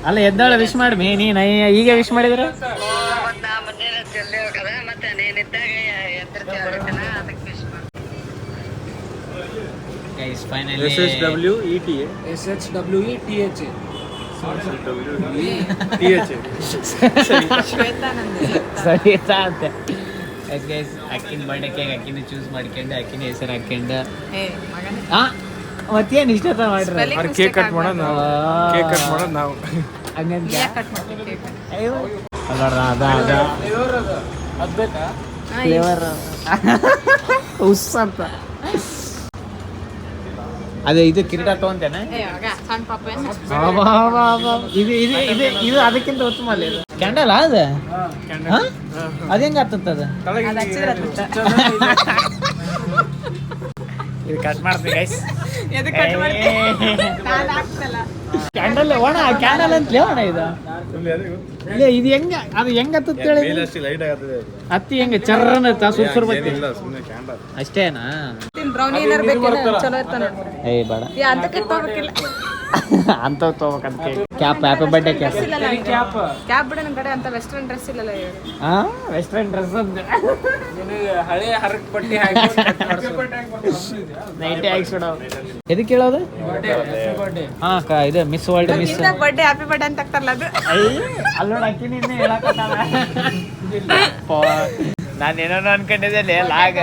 ಅಲ್ಲ ಎದ್ದಾಳ ವಿಶ್ ಮಾಡ್ಬಿ ನೀನ್ ಈಗ ವಿಶ್ ಮಾಡಿದ್ರೆ ಸರಿತಾ ಅಂತೆ ಅಕ್ಕಿನ ಬರ್ಡೇ ಕೇಕ್ ಅಕ್ಕಿನ ಚೂಸ್ ಮಾಡ್ಕೊಂಡು ಅಕ್ಕಿನ ಹೆಸರು ಹಾಕೊಂಡು ಮತ್ತೇನು ಇಷ್ಟ ಮಾಡ್ರಿ ಕೇಕ್ ಕಟ್ ಮಾಡೋದು ನಾವು ಹಂಗಂತ ಫ್ಲೇವರ್ ಉಸ್ ಅಂತ ಅದೇ ಇದು ಕಿರೀಟ ತಗೊಂತೇನೆ ಇದು ಅದಕ್ಕಿಂತ ಉತ್ತಮ ಅಲ್ಲ ಇದು ಕ್ಯಾಂಡಲ್ ಅದ ಅದ ಹೆಂಗ ಆಗ್ತದ ಇದು ಕಟ್ ಮಾಡ್ತೀವಿ ಗೈಸ್ ಕ್ಯಾಂಡಲ್ ಒಣ ಕ್ಯಾಂಡಲ್ ಅಂತಲೇ ಒಣ ಇದು ಇದು ಹೆಂಗ ಅದು ಹೆಂಗ ಹೇಳಿ ಹತ್ತಿ ಹೆಂಗ ಚರ್ರನ ಸುರ್ಸುರ್ ಬತ್ತಿ ಅಷ್ಟೇನಾ ಏ ಬೇಡ ಅಂತ ತಗೋಬೇಕಂತ cap happy birthday cap cap ಬಿಡ ನನ್ನ ಕಡೆ ಅಂತ ವೆಸ್ಟರ್ನ್ ಡ್ರೆಸ್ ಇಲ್ಲಲ್ಲ ವೆಸ್ಟರ್ನ್ ಡ್ರೆಸ್ ಅಂತ ಹಳೆ ಹರಕ್ ಪಟ್ಟಿ ನೈಟಿ ಹಾಕ್ಸ್ಬಿಡ ಎದಕ್ಕೆ ಕೇಳೋದು ಇದು miss world miss birthday happy birthday ಅಂತ ಆಗ್ತಾರಲ್ಲ ಅದು ಅಲ್ಲಿ ನೋಡಿ ಅಕ್ಕಿನ ಇನ್ನೇ ಹೇಳಕತ್ತಾಳ ನಾನೇನೋ ಅನ್ಕೊಂಡಿದ್ದೆ ಲಾಗ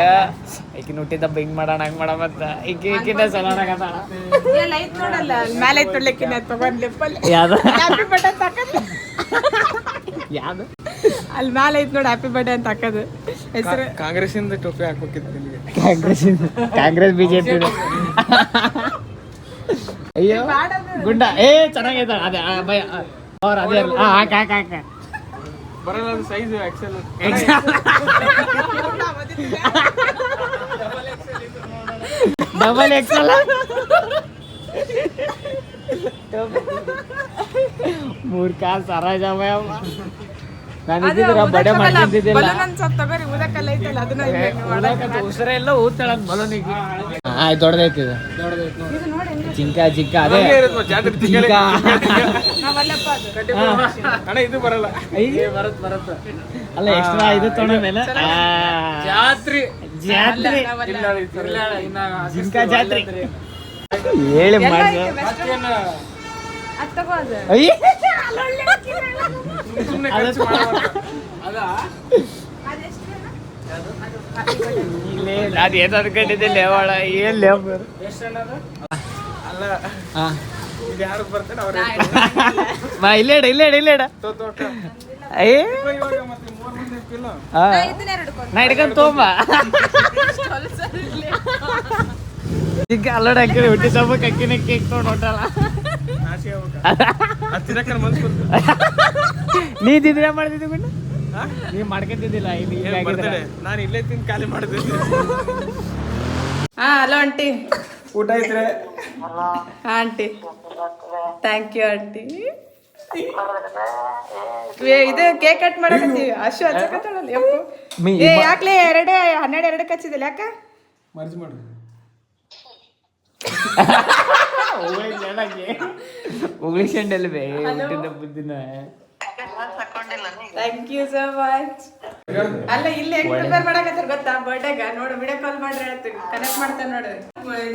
ಈಕಿನ ಹುಟ್ಟಿದ ಹಬ್ಬ ಹಿಂಗ್ ಮಾಡೋಣ ಹಂಗ್ ಮಾಡ ಮತ್ತ ಈಕಿನ ಸಲೋಣಕತ್ತಾಳ ಐತ್ ನೋಡಲ್ಲ ಮೇಲೆ ಐತ್ ನೋಡ್ಲಿಕ್ಕಿನ ತಗೊಂಡ್ಲಿಪ್ಪಲ್ಲಿ ಯಾವ್ದು ಹ್ಯಾಪಿ ಬರ್ಡೇ ಅಂತ ಹಾಕದು ಯಾವ್ದು ಅಲ್ಲಿ ಮೇಲೆ ಐತ್ ನೋಡಿ ಹ್ಯಾಪಿ ಬರ್ಡೇ ಅಂತ ಹಾಕದು ಹೆಸರು ಕಾಂಗ್ರೆಸ್ಸಿಂದ ಟೋಪಿ ಹಾಕ್ಬೇಕಿತ್ತು ನಿಮಗೆ ಕಾಂಗ್ರೆಸ್ ಬಿಜೆಪಿ ಅಯ್ಯೋ ಗುಂಡ ಚೆನ್ನಾಗೈತ ಅದೇ ಭಯ ಅವ್ರ ಅದೇ ಹಾಕ ಹಾಕ ಹಾಕ ಬರಲ್ಲ ಸೈಜ್ ಎಕ್ಸೆಲ್ ಡಬಲ್ ಎಕ್ಸೆಲ್ ಮೂರ್ಖ ಸರಾಜಮಯ ನಾನು ಇದ್ದಿದ್ರೆ ಬಡೆ ಮಾಡ್ತಿದ್ದಿಲ್ಲ ಉಸಿರ ಎಲ್ಲ ಊದ್ತಾಳ ಬಲೂನಿಗೆ ದೊಡ್ಡದೈತಿ ಇದು ಜಿಂಕ ಜಿಂಕ ಅದೇ ಜಿಂಕ ಅಣ್ಣ ಇದು ಬರಲ್ಲ ಬರತ್ ಅಲ್ಲ ಎಕ್ಸ್ಟ್ರಾ ಇದು ತೊಗೊಂಡ ಮೇಲೆ ಜಾತ್ರೆ ಜಿಂಕ ಜಾತ್ರೆ ಹೇಳಿ ಮಾಡಿ ಅದು ಏನು ಅನ್ಕೊಂಡಿದ್ದೆ ಲೇವಾಳ ಏನ್ ಲೇಬರ್ ಇಲ್ಲೇಡ ನಾ ಹಿಡ್ಕೊಂಡ್ ತೊಗೊಂಬ ಈಗ ಅಲ್ಲೋಡ ಅಕ್ಕಿ ಹುಟ್ಟಿ ತಗೋಕ್ ಅಕ್ಕಿನ ಕೇಕ್ ತೊಗೊಂಡು ಹೊಂಟಲ್ಲ ನೀ ತಿಂದ್ರೆ ಮಾಡ್ತಿದ್ದಿ ಬಿಟ್ಟು ನೀವ್ ಮಾಡ್ಕೊಂತಿದ್ದಿಲ್ಲ ನಾನು ಇಲ್ಲೇ ತಿಂದು ಖಾಲಿ ಮಾಡ್ತಿದ್ದೆ ಹಲೋ ಆಂಟಿ ಊಟ ಐತ್ರೆ ಆಂಟಿ ಥ್ಯಾಂಕ್ ಯು ಆಂಟಿ ಇದು ಕೇಕ್ ಕಟ್ ಮಾಡಕತ್ತೀವಿ ಅಶು ಹಚ್ಚಕತ್ತಾಳಲ್ಲ ಯಾಕ್ಲೆ 12 ಹಚ್ಚಿದಿಲ್ಲ ಯಾಕ ಮರ್ಜಿ ಮಾಡ್ರಿ ಉಗ್ಳಿಸಂಡಲ್ವೇ ಹುಟ್ಟಿದ ಬುದ್ಧಿನ ಥ್ಯಾಂಕ್ ಯು ಸೋ ಮಚ್ ಅಲ್ಲ ಇಲ್ಲಿ ಹೆಂಗ್ ಪ್ರಿಪೇರ್ ಮಾಡಕತ್ತಾರ ಗೊತ್ತಾ ಬರ್ಡೇಗ ನೋಡು ವಿಡಿಯೋ ಕಾಲ್ ಮಾಡ್ರಿ ಹೇಳ್ತೀನಿ ಕನೆಕ್ಟ್ ಮಾಡ್ತಾನೆ ನೋಡು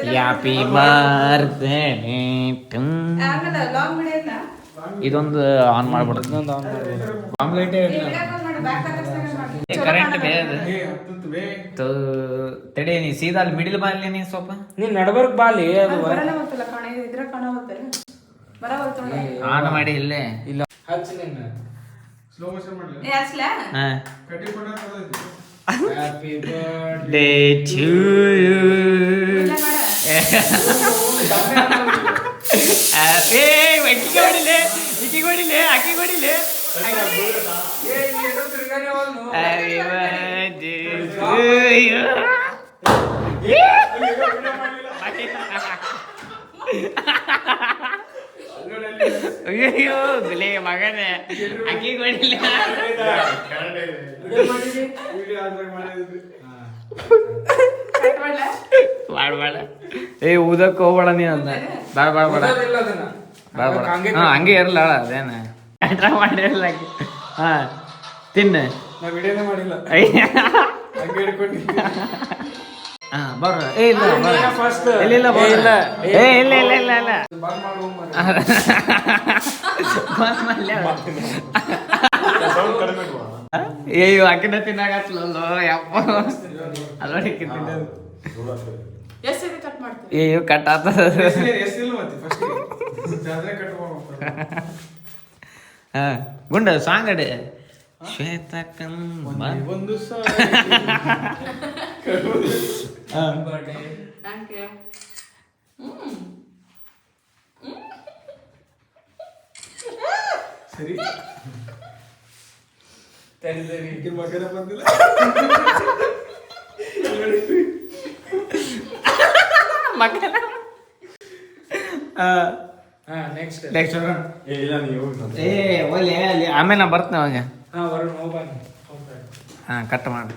ಹ್ಯಾಪಿ ಬರ್ತ್ಡೇ ಆಮೇಲೆ ಲಾಂಗ್ ವಿಡಿಯೋ ಇಲ್ಲ ಇದೊಂದು ಆನ್ ಮಾಡ್ಬಿಡ್ತು. ಇನ್ನೊಂದು ಆನ್ ಮಾಡ್ಬೋದು. ಆಮ್ಲೆಟೇ ಇಲ್ಲ. ಕರೆಂಟ್ ತಡೆ ನೀ ಸೀದಾ ಅಲ್ಲಿ ಮಿಡಿಲ್ ಬಾಲಿ ನೀ ಸ್ವಲ್ಪ ನೀನ್ ನಡ್ಬರ್ಕ್ ಬಾಲಿ ಅದು ಆನ್ ಮಾಡಿ ಇಲ್ಲೇ ಇಲ್ಲ ಹಚ್ಚ ನಿನ್ನ ಸ್ಲೋ ಮೋಷನ್ ಮಾಡ್ಲಿ. ಕಟ್ಟಿ photo happy day to you happy ಇಕ್ಕಿ ಹೊಡಿಲೆ ಅಕ್ಕಿ ಹೊಡಿಲೆ Happy birthday to you. ಅಯ್ಯೋ ಬಿಲೆ ಮಗನೇ ಅಕ್ಕಿ ಕೊಡಿಲ್ಲ ಮಾಡ್ಬೇಡ ಊದಕ್ಕೆ ಹೋಗ್ಬೇಡ ನೀನು ಅಂತ ಬೇಡ ಬೇಡ ಬೇಡ ಬೇಡ ಬೇಡ ಹಾಂ ಹಂಗೆ ಇರಲ್ಲ ಅದೇನ ಟ್ರೈ ಮಾಡಿರಲ್ಲ ಹಾ ತಿನ್ನ ನಾ ವಿಡಿಯೋನೇ ಮಾಡಿಲ್ಲ. ಹಂಗೆ ಹಿಡ್ಕೊಂಡು ಹಾ ಬರ್ರ ಏ ಇಲ್ಲ ಫಸ್ಟ್ ಇಲ್ಲ ಇಲ್ಲ ಇಲ್ಲ ಏ ಇಲ್ಲ ಇಲ್ಲ ಇಲ್ಲ ಇಲ್ಲ ಬಂದ್ ಮಾಡ್ಬೋದು ಅಯ್ಯೋ ಅಕ್ಕಿನ ತಿನ್ನಾಗತ್ತಲ್ಲ ಯಪ್ಪ ಅಲ್ಲೋಡಿಕ್ಕೆ ತಿನ್ನೋದು ಅಯ್ಯೋ ಕಟ್ ಆಗ್ತದ ಹಾ ಗುಂಡ ಸಾಂಗ್ ಅಡೆ ಶ್ವೇತಕಂ ಒಂದು ಸರಿ ಮಗನ ಬಂದಿಲ್ಲ. ಮಗನ ನೆಕ್ಸ್ಟ್ ನೆಕ್ಸ್ಟ್ ಏ ಒಲೆ ಅಲ್ಲಿ ಆಮೇಲೆ ನಾ ಬರ್ತೇನೆ ಅವಾಗ ಹಾ ಕಟ್ ಮಾಡಿ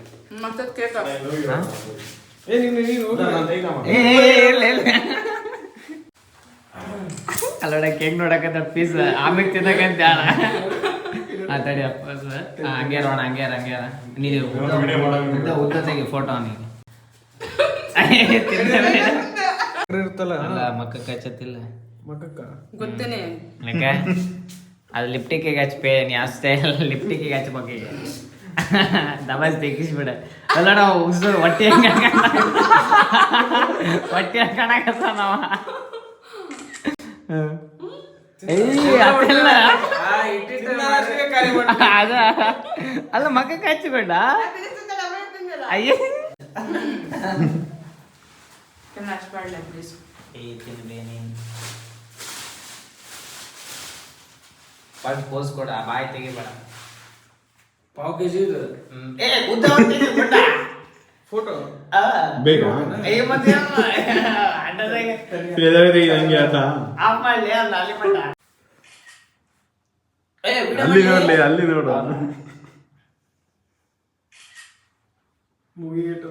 ಅಲ್ಲೋಡ ಕೇಕ್ ನೋಡಕತ್ತ ಪೀಸ್ ಆಮೇಲೆ ತಿನ್ನಕಂತ ತಡಿ ಅಪ್ಪ ಹಂಗ್ಯಾರ ಅಣ್ಣ ಹಂಗ್ಯಾರ ಹಂಗ್ಯಾರ ನೀನು ಉದ್ದ ತೆಗಿ ಫೋಟೋ ನೀನು ಇರ್ತಲ್ಲ ಅಲ್ಲ ಮಕ್ಕಕ್ಕೆ ಹಚ್ಚತ್ತಿಲ್ಲ ಮಗಕ್ಕ ಗೊತ್ತೇನೆ ಯಾಕೆ ಅದು ಲಿಪ್ಟಿಕ್ಕಿಗೆ ಹಚ್ಪೇ ನೀ ಅಷ್ಟೇ ಲಿಪ್ಟಿಕ್ಕಿಗೆ ಹಚ್ಬೇಕು ಈಗ ದಬಾಸ್ ತೆಗಿಸ್ಬಿಡ ಅಲ್ಲ ನಾವು ಉಸು ಹೊಟ್ಟೆ ಹೆಂಗ ಹೊಟ್ಟೆ ಕಾಣಕತ್ತ ನಾವ ಅದೆಲ್ಲ ಅದ ಅಲ್ಲ ಮಕ್ಕಕ್ಕೆ ಹಚ್ಬೇಡ ಅಯ್ಯ ಪೋಸ್ ಕೊಡ ಬಾಯಿ ತೆಗಿಬೇಡ ಪಾವ್ ಕೆಜಿ ಇದು ಏ ಉದ್ದ ಫೋಟೋ ಬೇಕಾ ಅಯ್ಯ ಮತ್ತೆ ಅಡ್ಡದಾಗ ಹಂಗೆ ಆತ ಆಫ್ ಮಾಡ್ಲಿ ಅಲ್ಲ ಅಲ್ಲಿ ಮಾಡ ಅಲ್ಲಿ ನೋಡ್ಲಿ ಅಲ್ಲಿ ನೋಡು ಮುಗಿಯಿಟ್ಟು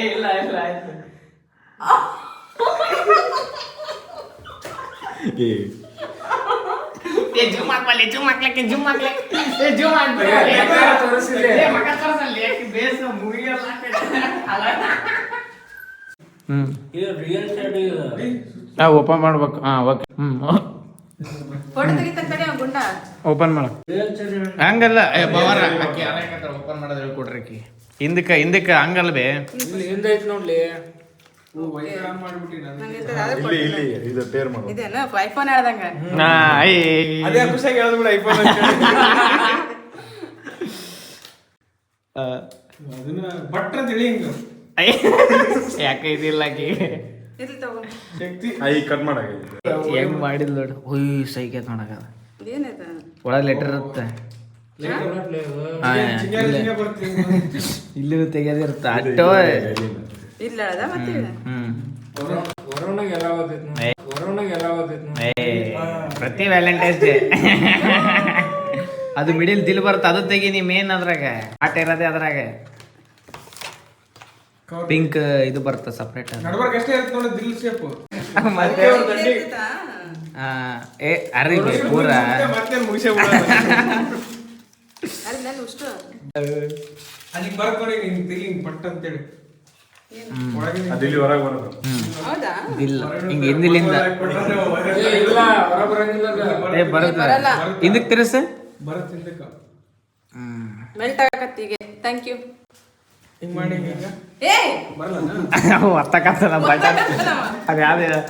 ಇಲ್ಲ ಇಲ್ಲ ಆಯ್ತು ಜೂಮ್ ಹಾಕ್ಬಲ್ಲಿ ಜೂಮ್ ಹಾಕ್ಲಿಕ್ಕೆ ಜೂಮ್ ಹಾಕ್ಲಿಕ್ಕೆ ಜೂಮ್ ಓಪನ್ ಮಾಡ್ಬೇಕು ಹಾ ಓಕೆ ಫೋಟೋ ತೆಗಿತಾನೆ ಗುಂಡ ಓಪನ್ ಮಾಡ ಹಂಗಲ್ಲ ಓಪನ್ ಮಾಡೋದು ಹೇಳ್ಕೊಡ್ರಿ ಹಿಂದಕ್ಕೆ ಹಂಗಲ್ಲ ಬೇ ಇಲ್ಲಿ ಹಿಂದೆ ಐತಿ ನೋಡ್ಲಿ ಇಲ್ಲಿ ಇಲ್ಲಿ ಇದು ಟೇರ್ ಮಾಡು ಇದೇನು ಐಫೋನ್ ಹೇಳ್ದಂಗ ಅದೇ ಖುಷಿಯಾಗಿ ಹೇಳದ್ ಬಿಡ ಐಫೋನ್ ಅದನ್ನ ಬಟ್ರ ತಿಳಿ ಹಿಂಗ ಯಾಕೆ ಇದಿಲ್ಲ ಇರ್ಲಿ ತಗೋ ಶಕ್ತಿ ಐ ಕಟ್ ಮಾಡಾಗ ಹೆಂಗ್ ಮಾಡಿದ್ ನೋಡು ಹುಯ್ ಸೈಕೇತ್ ನೋಡಕ ಏನಾಯ್ತ ಒಳಗೆ ಲೆಟರ್ ಇರುತ್ತೆ ಇಲ್ಲಿ ತೆಗೆದಿರುತ್ತೆ ಅಟ್ಟೋ ಇಲ್ಲ ಅದ ಮತ್ತೆ ಕೊರೋನಾಗ ಎಲ್ಲ ಓದೈತಿ ಪ್ರತಿ ವ್ಯಾಲೆಂಟೈನ್ಸ್ ಡೇ ಅದು ಮಿಡಿಲ್ ದಿಲ್ ಬರುತ್ತೆ ಅದು ತೆಗಿ ನೀ ಮೇನ್ ಅದ್ರಾಗ ಆಟ ಇರೋದೇ ಅದ್ರಾಗ ಪಿಂಕ್ ಇದು ಬರುತ್ತೆ ಸಪ್ರೇಟ್ ನಡ್ಬರ್ಕ್ ಅಷ್ಟೇ ಇರುತ್ತೆ ನೋಡಿ ದಿಲ್ ಶೇಪ್ ಮತ್ತೆ ಏ ಅರಿ ಪೂರ ಮತ್ತೆ ಮುಗಿಸೇ ಅಲ್ಲಿ ನಾನು ಉಷ್ಟು ಅದಕ್ಕೆ ಬರ್ಕೊಡಿ ಹಿಂಗೆ ತೆಗಿ ಹಿಂಗೆ ಪಟ್ ಅಂತೇಳಿ ಒಳಗೆ ಅದು ಇಲ್ಲಿ ಹೊರಗೆ ಬರೋದು ಹೌದಾ ಇಲ್ಲ ಹಿಂಗೆ ಹಿಂದಿಲಿಂದ ಇಲ್ಲ ಹೊರ ಬರಂಗಿಲ್ಲ ಏ ಬರುತ್ತೆ ಬರಲ್ಲ. ಇದಕ್ಕೆ ತಿರ್ಸ ಬರುತ್ತೆ ಹಿಂದಕ್ಕೆ ಮೆಲ್ಟ್ ಆಗತ್ತೀಗೆ ಥ್ಯಾಂಕ್ ಯು ಹಿಂಗೆ ಮಾಡಿ ಈಗ ಏ ಬರಲ್ಲ ಅರ್ಥಕತ್ತಲ್ಲ ಬಟನ್ ಅದು ಯಾವ್ದು